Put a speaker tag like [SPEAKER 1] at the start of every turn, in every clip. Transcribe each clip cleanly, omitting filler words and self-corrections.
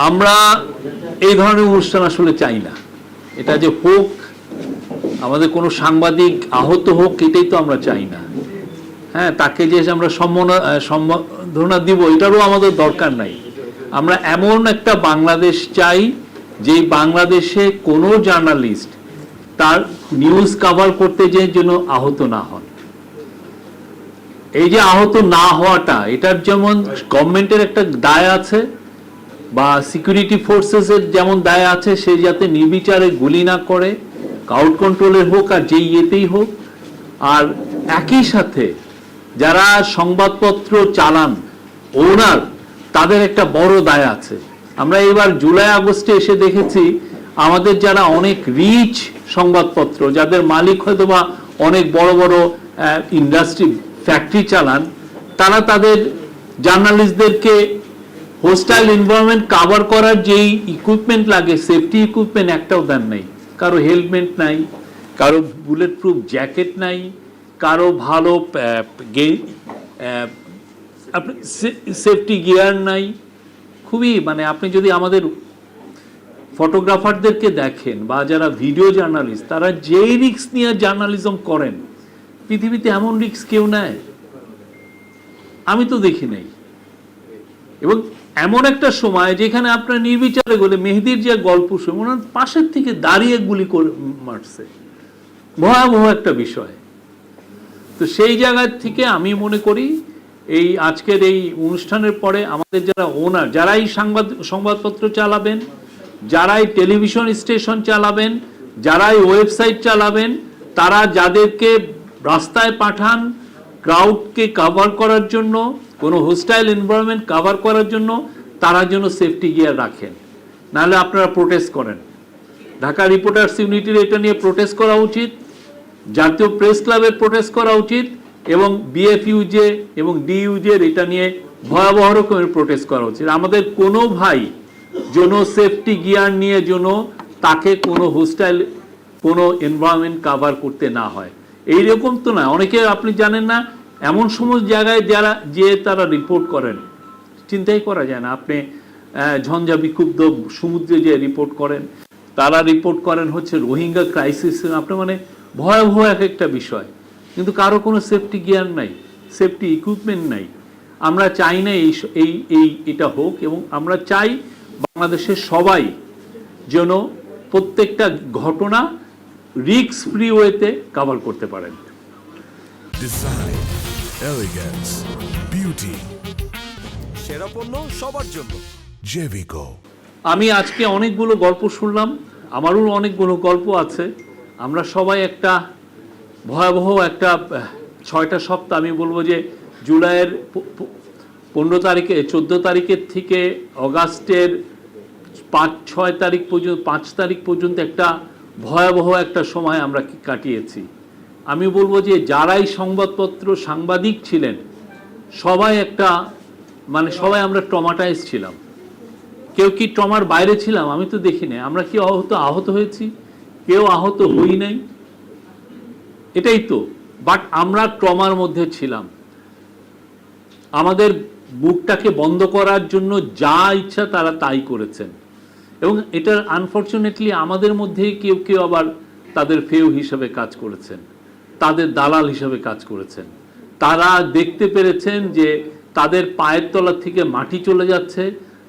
[SPEAKER 1] আমরা এই ধরনের অনুষ্ঠান আসলে চাই না। এটা যে হোক, আমাদের কোনো সাংবাদিক আহত হোক, এটাই তো আমরা চাই না। হ্যাঁ, তাকে যে আমরা সম্বোধনা দিব, এটারও আমাদের দরকার নাই। আমরা এমন একটা বাংলাদেশ চাই যে বাংলাদেশে কোনো জার্নালিস্ট তার নিউজ কভার করতে যেয়ে যেন আহত না হন। এই যে আহত না হওয়াটা, এটার যেমন গভর্নমেন্টের একটা দায় আছে বা সিকিউরিটি ফোর্সেসের যেমন দায় আছে, সে যাতে নির্বিচারে গুলি না করে, ক্রাউড কন্ট্রোলের হোক আর যেই ইয়েতেই হোক। আর একই সাথে যারা সংবাদপত্র চালান, ওনার, তাদের একটা বড় দায় আছে। আমরা এবার জুলাই আগস্টে এসে দেখেছি আমাদের যারা অনেক রিচ সংবাদপত্র, যাদের মালিক হয়তো বা অনেক বড় বড় ইন্ডাস্ট্রি ফ্যাক্টরি চালান, তারা তাদের জার্নালিস্টদেরকে হোস্টাইল এনভায়রনমেন্ট কভার করার যেই ইকুইপমেন্ট লাগে, সেফটি ইকুইপমেন্ট একটাও দেন নাই। কারো হেলমেট নাই, কারো বুলেট প্রুফ জ্যাকেট নাই, কারো ভালো সেফটি গিয়ার নাই। খুবই আপনি যদি আমাদের ফটোগ্রাফারদেরকে দেখেন বা যারা ভিডিও জার্নালিস্ট, তারা যেই রিস্ক নিয়ে জার্নালিজম করেন, পৃথিবীতে এমন রিস্ক কেউ নেয় আমি তো দেখি নাই। এবং এমন একটা সময় যেখানে আপনার নির্বিচারে বলে মেহেদির যে গল্প শুনে ওনার পাশের থেকে দাঁড়িয়ে গুলি করে মারছে, ভয়াবহ একটা বিষয়। তো সেই জায়গা থেকে আমি মনে করি এই আজকের এই অনুষ্ঠানের পরে আমাদের যারা ওনার, যারাই সংবাদপত্র চালাবেন, যারাই টেলিভিশন স্টেশন চালাবেন, যারাই ওয়েবসাইট চালাবেন, তারা যাদেরকে রাস্তায় পাঠান ক্রাউডকে কভার করার জন্য, কোনো হোস্টাইল এনভায়রনমেন্ট কভার করার জন্য, তারা যেন সেফটি গিয়ার রাখেন। নাহলে আপনারা প্রোটেস্ট করেন। ঢাকা রিপোর্টার্স ইউনিটির এটা নিয়ে প্রোটেস্ট করা উচিত, জাতীয় প্রেস ক্লাবের প্রোটেস্ট করা উচিত, এবং বিএফইউজে এবং ডিইউজের এটা নিয়ে ভয়াবহ রকমের প্রোটেস্ট করা উচিত। আমাদের কোনো ভাই যেন সেফটি গিয়ার নিয়ে যেন তাকে কোনো হোস্টাইল কোনো এনভায়রনমেন্ট কভার করতে না হয়। এইরকম তো না, অনেকে আপনি জানেন না, এমন সমস্ত জায়গায় যারা যে তারা রিপোর্ট করেন, চিন্তাই করা যায় না। আপনি ঝঞ্ঝা বিক্ষুব্ধ সমুদ্রে যে রিপোর্ট করেন, তারা রিপোর্ট করেন হচ্ছে রোহিঙ্গা ক্রাইসিস, আপনার ভয়াবহ এক একটা বিষয়, কিন্তু কারো কোনো সেফটি গিয়ার নাই, সেফটি ইকুইপমেন্ট নাই। আমরা চাই না এটা হোক, এবং আমরা চাই বাংলাদেশের সবাই যেন প্রত্যেকটা ঘটনা রিস্ক ফ্রি ওয়েতে কভার করতে পারেন।
[SPEAKER 2] ডিজাইন, এলিগেন্স, বিউটি, সেরা পণ্য সবার জন্য জেভিকো।
[SPEAKER 1] আমি আজকে অনেকগুলো গল্প শুনলাম, আমারও অনেকগুলো গল্প আছে। আমরা সবাই একটা ভয়াবহ একটা 6টা সপ্তাহ, আমি বলবো যে জুলাইয়ের 15 তারিখে 14 তারিখের থেকে অগাস্টের 5-6 তারিখ পর্যন্ত 5 তারিখ পর্যন্ত একটা ভয়াবহ একটা সময় আমরা কাটিয়েছি। আমি বলবো যে যারাই সংবাদপত্র সাংবাদিক ছিলেন, সবাই একটা সবাই আমরা ট্রমাটাইজ ছিলাম। কেউ কি ট্রমার বাইরে ছিলাম আমি তো দেখি নাই। আমরা কি আহত হয়েছি? কেউ আহত হই নাই, এটাই তো। বাট আমরা ট্রমার মধ্যে ছিলাম। আমাদের বুকটাকে বন্ধ করার জন্য যা ইচ্ছা তারা তাই করেছেন, এবং এটা আনফর্চুনেটলি আমাদের মধ্যেই কেউ কেউ আবার তাদের ফেউ হিসেবে কাজ করেছেন, তাদের দালাল হিসেবে কাজ করেছেন। তারা দেখতে পেরেছেন যে তাদের পায়ের তলা থেকে মাটি চলে যাচ্ছে।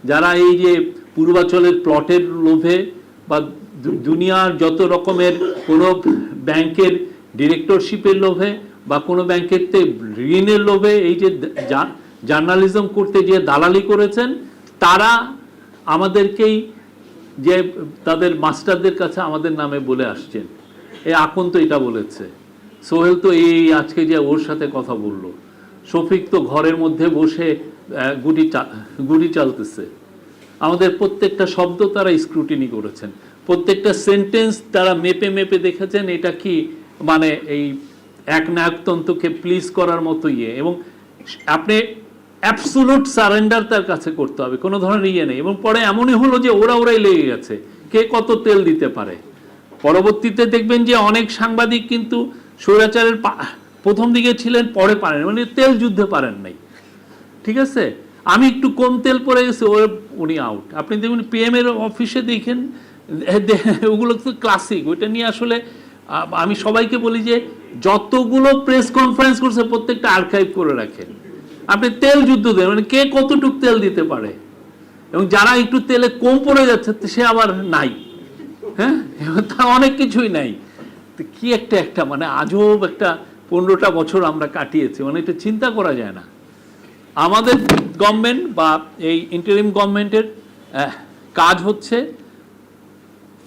[SPEAKER 1] যারা এই যে পূর্বাচলের প্লটের লোভে বা দুনিয়ার যত রকমের কোনো ব্যাংকের ডিরেক্টরশিপের লোভে বা কোনো ব্যাংকের ঋণের লোভে এই যে জার্নালিজম করতে যে দালালি করেছেন, তারা আমাদেরকেই যে তাদের মাস্টারদের কাছে আমাদের নামে বলে আসছেন। এই আকন তো এটা বলেছে, সোহেল তো এই আজকে যে ওর সাথে কথা বললো, শফিক তো ঘরের মধ্যে বসে গুটি চালতেছে। আমাদের প্রত্যেকটা শব্দ তারা স্ক্রুটিনি করেছেন, প্রত্যেকটা সেন্টেন্স তারা মেপে মেপে দেখেছেন এটা কি এই এক নায়কতন্ত্রকে প্লিজ করার মতো এবং আপনি অ্যাবসোলুট সারেন্ডার তার কাছে করতে হবে, কোনো ধরনের নেই। এবং পরে এমনই হলো যে ওরাই লেগে গেছে কে কত তেল দিতে পারে। পরবর্তীতে দেখবেন যে অনেক সাংবাদিক কিন্তু স্বৈরাচারের প্রথম দিকে ছিলেন, পরে পারেন, তেল যুদ্ধে পারেন নাই। ঠিক আছে, আমি একটু কম তেল পড়ে গেছে উনি আউট। আপনি দেখুন PM এর অফিসে দেখেন, ওগুলো তো ক্লাসিক। ওইটা নিয়ে আসলে আমি সবাইকে বলি যে যতগুলো প্রেস কনফারেন্স করছে প্রত্যেকটা আর্কাইভ করে রাখেন। আপনি তেল যুদ্ধ দেন, মানে কে কতটুকু তেল দিতে পারে, এবং যারা একটু তেলে কম পড়ে যাচ্ছে সে আবার নাই। হ্যাঁ, তা অনেক কিছুই নাই। কি একটা মানে আজব একটা 15টা বছর আমরা কাটিয়েছি, মানে এটা চিন্তা করা যায় না। আমাদের গভর্নমেন্ট বা এই ইন্টারিম গভর্নমেন্টের কাজ হচ্ছে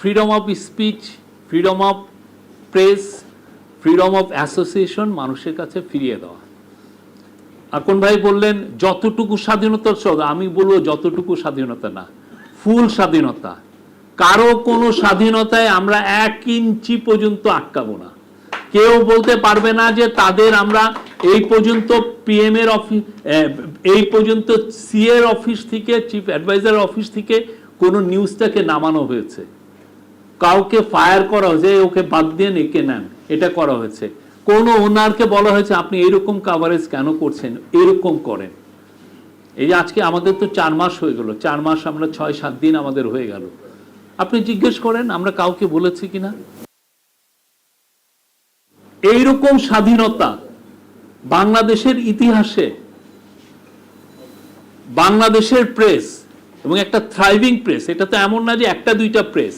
[SPEAKER 1] freedom of speech, freedom of press, freedom of association মানুষের কাছে ফিরিয়ে দেওয়া। আকন ভাই বললেন যতটুকু স্বাধীনতার সঙ্গে, আমি বলবো যতটুকু স্বাধীনতা না, ফুল স্বাধীনতা। কারো কোনো স্বাধীনতায় আমরা 1 ইঞ্চি পর্যন্ত আটকাবো না। কেউ বলতে পারবে না যে তাদের আমরা এই পর্যন্ত PM এর অফিস, এই পর্যন্ত CA এর অফিস থেকে, চিফ অ্যাডভাইজার অফিস থেকে কোনো নিউজটাকে নামানো হয়েছে, কাউকে ফায়ার করা হয়েছে, ওকে বাদ দিয়ে একে নেন, এটা করা হয়েছে। কোনো ওনারকে বলা হয়েছে আপনি এরকম কাভারেজ কেন করছেন, এরকম করেন। এই যে আজকে আমাদের তো 4 মাস হয়ে গেল, 4 মাস আমরা 6-7 দিন আমাদের হয়ে গেল। আপনি জিজ্ঞেস করেন আমরা কাউকে বলেছি কিনা। এইরকম স্বাধীনতা বাংলাদেশের ইতিহাসে, বাংলাদেশের প্রেস এবং একটা থ্রাইভিং প্রেস, এটা তো এমন না যে 1-2টা প্রেস,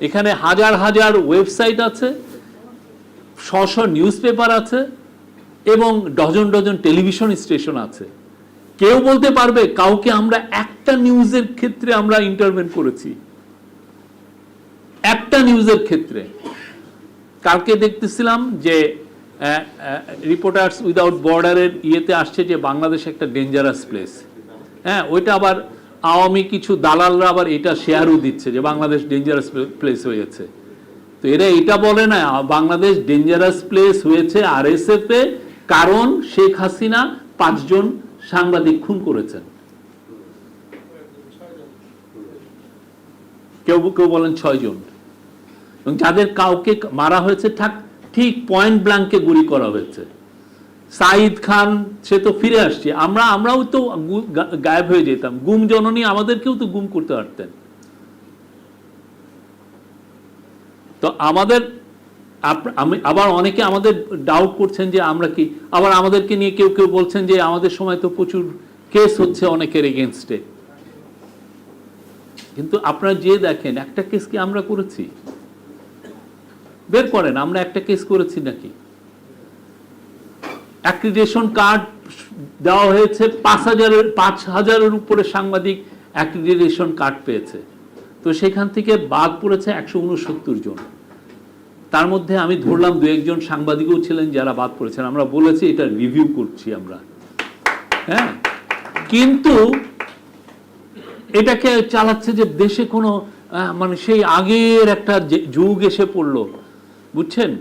[SPEAKER 1] এখানে হাজার হাজার ওয়েবসাইট আছে, শ নিউজ পেপার আছে এবং ডজন ডজন টেলিভিশন স্টেশন আছে। কেউ বলতে পারবে কাউকে আমরা একটা নিউজের ক্ষেত্রে আমরা ইন্টারভেন করেছি? একটা নিউজের ক্ষেত্রে। কালকে দেখতেছিলাম যে রিপোর্টার্স উইদাউট বর্ডারের ইয়েতে আসছে যে বাংলাদেশ একটা ডেঞ্জারাস প্লেস। হ্যাঁ, ওইটা আবার আওয়ামী কিছু দালালরা আবার এটা শেয়ারও দিচ্ছে যে বাংলাদেশ ডেঞ্জারাস প্লেস হয়েছে। তো এরা এটা বলে না বাংলাদেশ ডেঞ্জারাস প্লেস হয়েছে RSF এ, কারণ শেখ হাসিনা 5 জন সাংবাদিক খুন করেছেন। কেউ কেউ বলেন 6 জন, এবং যাদের কাউকে মারা হয়েছে ঠিক পয়েন্ট ব্ল্যাঙ্কে গুলি করা হয়েছে। সাইদ খান সে তো ফিরে আসছে, আমরাও তো গায়েব হয়ে যেতাম। গুম জননী আমাদেরকেও তো গুম করতে পারতেন। তো আমাদের আবার অনেকে আমাদের ডাউট করছেন যে আমরা কি, আবার আমাদেরকে নিয়ে কেউ কেউ বলছেন যে আমাদের সময় তো প্রচুর কেস হচ্ছে অনেকের এগেনস্টে। কিন্তু আপনারা যে দেখেন একটা কেস কি আমরা করেছি? বের করেন আমরা একটা কেস করেছি নাকি? অ্যাক্রিডিটেশন কার্ড দেওয়া হয়েছে 5,000-এর উপরে সাংবাদিক অ্যাক্রিডিটেশন কার্ড পেয়েছে। তো সেখান থেকে বাদ পড়েছে 169 জন। তার মধ্যে আমি ধরলাম 2-1 জন সাংবাদিকও ছিলেন যারা বাদ পড়েছেন। আমরা বলেছি এটা রিভিউ করছি আমরা। হ্যাঁ, কিন্তু এটাকে চালাচ্ছে যে দেশে কোনো মানে সেই আগের একটা যুগ এসে পড়লো, বুঝছেন?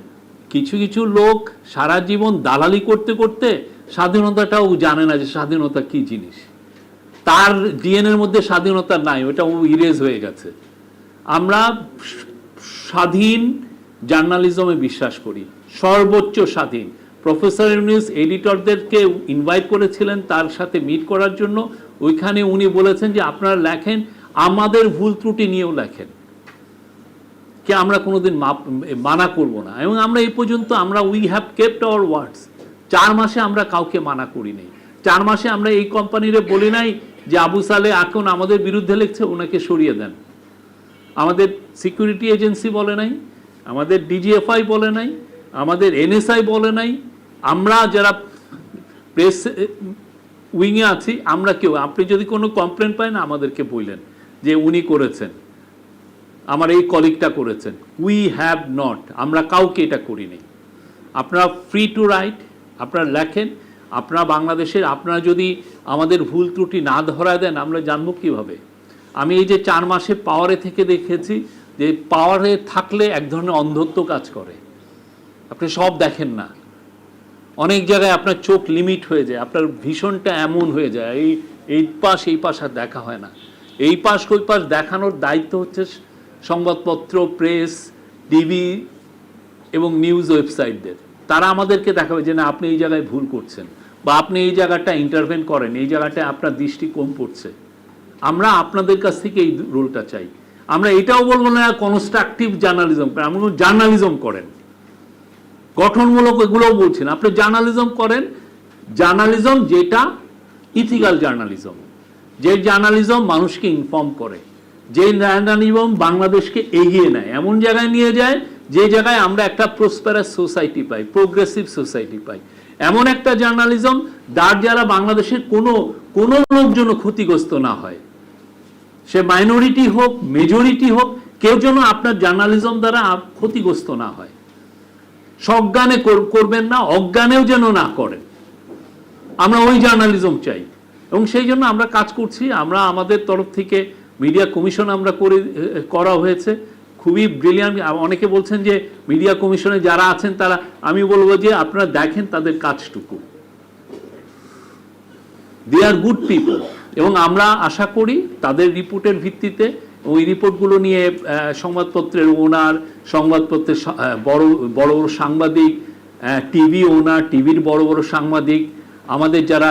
[SPEAKER 1] কিছু কিছু লোক সারা জীবন দালালি করতে করতে স্বাধীনতাটাও জানে না যে স্বাধীনতা কি জিনিস। তার ডিএনএর মধ্যে স্বাধীনতা নাই, ওটা ও ইরেজ হয়ে গেছে। আমরা স্বাধীন জার্নালিজমে বিশ্বাস করি, সর্বোচ্চ স্বাধীন। প্রফেসর ইউনূস এডিটরদেরকে ইনভাইট করেছিলেন তার সাথে মিট করার জন্য। ওইখানে উনি বলেছেন যে আপনারা লেখেন, আমাদের ভুল ত্রুটি নিয়েও লেখেন, কে আমরা কোনোদিন মানা করব না। এবং আমরা এই পর্যন্ত উই হ্যাভ কেপ্ট আওয়ার ওয়ার্ডস। 4 মাসে আমরা কাউকে মানা করি নাই। 4 মাসে আমরা এই কোম্পানিরে বলি নাই যে আবু সালে এখন আমাদের বিরুদ্ধে লিখছে ওনাকে সরিয়ে দেন। আমাদের সিকিউরিটি এজেন্সি বলে নাই, আমাদের DGFI বলে নাই, আমাদের NSI বলে নাই। আমরা যারা প্রেস উইংয়ে আছি আমরা কেউ, আপনি যদি কোনো কমপ্লেন পান আমাদেরকে বললেন যে উনি করেছেন, আমার এই কলিগটা করেছেন। উই হ্যাভ নট, আমরা কাউকে এটা করিনি। আপনারা ফ্রি টু রাইট, আপনারা লেখেন। আপনারা বাংলাদেশের, আপনারা যদি আমাদের ভুল ত্রুটি না ধরা দেন আমরা জানবো কিভাবে? আমি এই যে 4 মাসে পাওয়ারে থেকে দেখেছি যে পাওয়ারে থাকলে এক ধরনের অন্ধত্ব কাজ করে, আপনি সব দেখেন না। অনেক জায়গায় আপনার চোখ লিমিট হয়ে যায়, আপনার ভীষণটা এমন হয়ে যায়, এই পাশ আর দেখা হয় না। এই পাশ ওই পাশ দেখানোর দায়িত্ব হচ্ছে সংবাদপত্র, প্রেস, টিভি এবং নিউজ ওয়েবসাইটদের। তারা আমাদেরকে দেখাবে যে না আপনি এই জায়গায় ভুল করছেন। বা আপনি এই জায়গাটা ইন্টারভেন করেন, এই জায়গাটায় আপনার দৃষ্টি কম পড়ছে, আমরা আপনাদের কাছ থেকে এই রোলটা চাই। আমরা এটাও বলবো না কনস্ট্রাকটিভ জার্নালিজম করেন, আমরা জার্নালিজম করেন, গঠনমূলক এগুলোও বলছি না, আপনি জার্নালিজম করেন, জার্নালিজম যেটা ইথিক্যাল জার্নালিজম, যে জার্নালিজম মানুষকে ইনফর্ম করে, যে জার্নালিজম বাংলাদেশকে এগিয়ে নেয়, এমন জায়গায় নিয়ে যায় যে জায়গায় আমরা একটা প্রসপারাস সোসাইটি পাই, প্রোগ্রেসিভ সোসাইটি পাই, এমন একটা জার্নালিজম যারা বাংলাদেশের কোনো লোক যেন ক্ষতিগ্রস্ত না হয়, সে মাইনরিটি হোক মেজরিটি হোক, কেউ যেন আপনার জার্নালিজম দ্বারা ক্ষতিগ্রস্ত না হয়। সজ্ঞানে করবেন না, অজ্ঞানেও যেন না করেন, আমরা ওই জার্নালিজম চাই। এবং সেই জন্য আমরা কাজ করছি। আমরা আমাদের তরফ থেকে মিডিয়া কমিশন আমরা করা হয়েছে, খুবই ব্রিলিয়ান্ট। অনেকে বলছেন যে মিডিয়া কমিশনে যারা আছেন তারা, আমি বলবো যে আপনারা দেখেন তাদের কাজটুকু, দে আর গুড পিপল। এবং আমরা আশা করি তাদের রিপোর্টের ভিত্তিতে, ওই রিপোর্টগুলো নিয়ে সংবাদপত্রের ওনার, সংবাদপত্রের বড় বড় সাংবাদিক, টিভি ওনার, টিভির বড় বড় সাংবাদিক, আমাদের যারা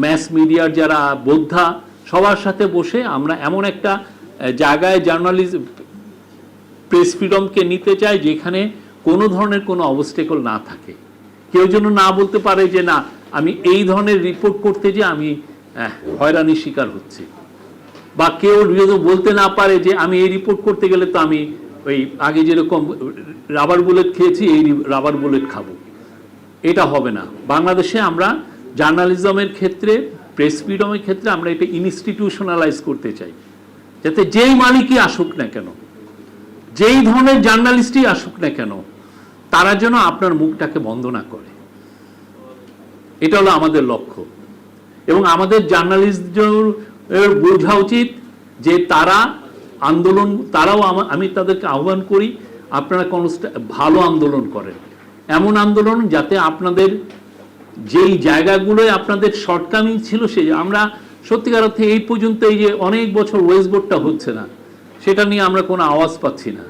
[SPEAKER 1] ম্যাস মিডিয়ার যারা বোদ্ধা, সবার সাথে বসে আমরা এমন একটা জায়গায় জার্নালিজম প্রেস ফ্রিডমকে নিতে চাই যেখানে কোনো ধরনের কোনো অবস্টেকল না থাকে। কেউ যেন না বলতে পারে যে না, আমি এই ধরনের রিপোর্ট করতে যে আমি হয়রানির শিকার হচ্ছি, বা কেউ যদি বলতে না পারে যে আমি এই রিপোর্ট করতে গেলে তো আমি ওই আগে যেরকম রাবার বুলেট খেয়েছি এই রাবার বুলেট খাবো, এটা হবে না। বাংলাদেশে আমরা জার্নালিজমের ক্ষেত্রে, প্রেস ফ্রিডমের ক্ষেত্রে আমরা এটা ইনস্টিটিউশনালাইজ করতে চাই, যাতে যেই মালিকই আসুক না কেন, যেই ধরনের জার্নালিস্টই আসুক না কেন, তারা যেন আপনার মুখটাকে বন্ধ না করে। এটা হলো আমাদের লক্ষ্য। এবং আমাদের জার্নালিস্টদের বোঝা উচিত যে তারা আন্দোলন, তারাও আমি তাদেরকে আহ্বান করি আপনারা ভালো আন্দোলন করেন, এমন আন্দোলন যাতে আপনাদের যেই জায়গাগুলোয় আপনাদের শর্টকামিং ছিল, সেই আমরা সত্যিকার অর্থে এই পর্যন্ত এই যে অনেক বছর ওয়েস্ট বোর্ডটা হচ্ছে না, সেটা নিয়ে আমরা কোনো আওয়াজ পাচ্ছি না।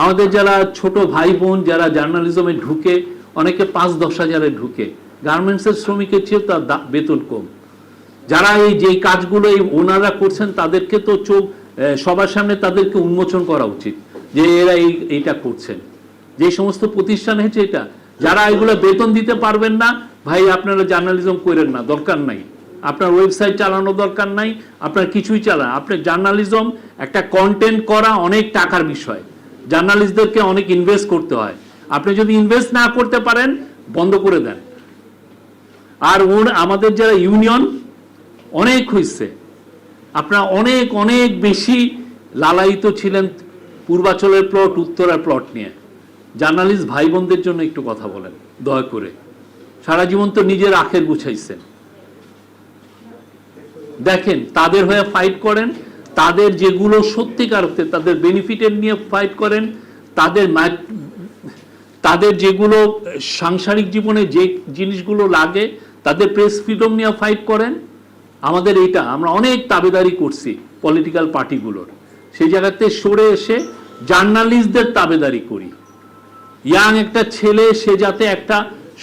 [SPEAKER 1] আমাদের যারা ছোট ভাই বোন যারা জার্নালিজমে ঢুকে, অনেকে 5-10 হাজারে ঢুকে, গার্মেন্টসের শ্রমিকের চেয়েও তার বেতন কম। যারা এই যে কাজগুলো এই ওনারা করছেন, তাদেরকে তো সবার সামনে তাদেরকে উন্মোচন করা উচিত যে এরা এইটা করছেন। যে সমস্ত প্রতিষ্ঠান হয়েছে এটা, যারা এগুলো বেতন দিতে পারবেন না, ভাই আপনারা জার্নালিজম করেন না, দরকার নাই, আপনার ওয়েবসাইট চালানো দরকার নাই, আপনার কিছুই চালান। আপনার জার্নালিজম একটা কন্টেন্ট করা অনেক টাকার বিষয়, জার্নালিস্টদেরকে অনেক ইনভেস্ট করতে হয়। আপনি যদি ইনভেস্ট না করতে পারেন, বন্ধ করে দেন। আর আমাদের যারা ইউনিয়ন অনেক হয়েছে, আপনারা অনেক অনেক বেশি লালায়িত ছিলেন পূর্বাচলের প্লট, উত্তরার প্লট নিয়ে। জার্নালিস্ট ভাই বোনদের জন্য একটু কথা বলেন দয়া করে। সারা জীবন তো নিজের আখের গুছাইছেন, দেখেন তাদের হয়ে ফাইট করেন, তাদের যেগুলো সত্যিকার অর্থে তাদের বেনিফিটের নিয়ে ফাইট করেন, তাদের যেগুলো সাংসারিক জীবনে যে জিনিসগুলো লাগে, তাদের প্রেস ফ্রিডম নিয়ে ফাইট করেন। আমাদের এইটা আমরা অনেক তাবেদারি করছি পলিটিক্যাল পার্টিগুলোর, সেই জায়গাতে সরে এসে জার্নালিস্টদের তাবেদারি করি। ইয়াং একটা ছেলে, সে যাতে একটা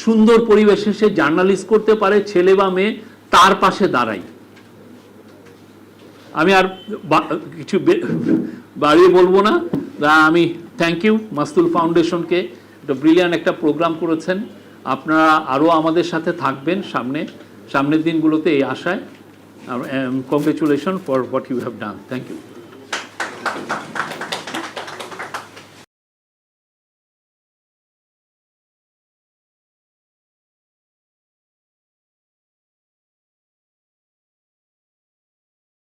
[SPEAKER 1] সুন্দর পরিবেশে সে জার্নালিস্ট করতে পারে, ছেলে বা মেয়ে, তার পাশে দাঁড়াই। আমি আর কিছু বাড়িয়ে বলবো না। আমি থ্যাংক ইউ মাসতুল ফাউন্ডেশনকে, এটা ব্রিলিয়ান্ট একটা প্রোগ্রাম করেছেন। আপনারা আরও আমাদের সাথে থাকবেন সামনের দিনগুলোতে, এই আশায়। Congratulation for what you have done. Thank you.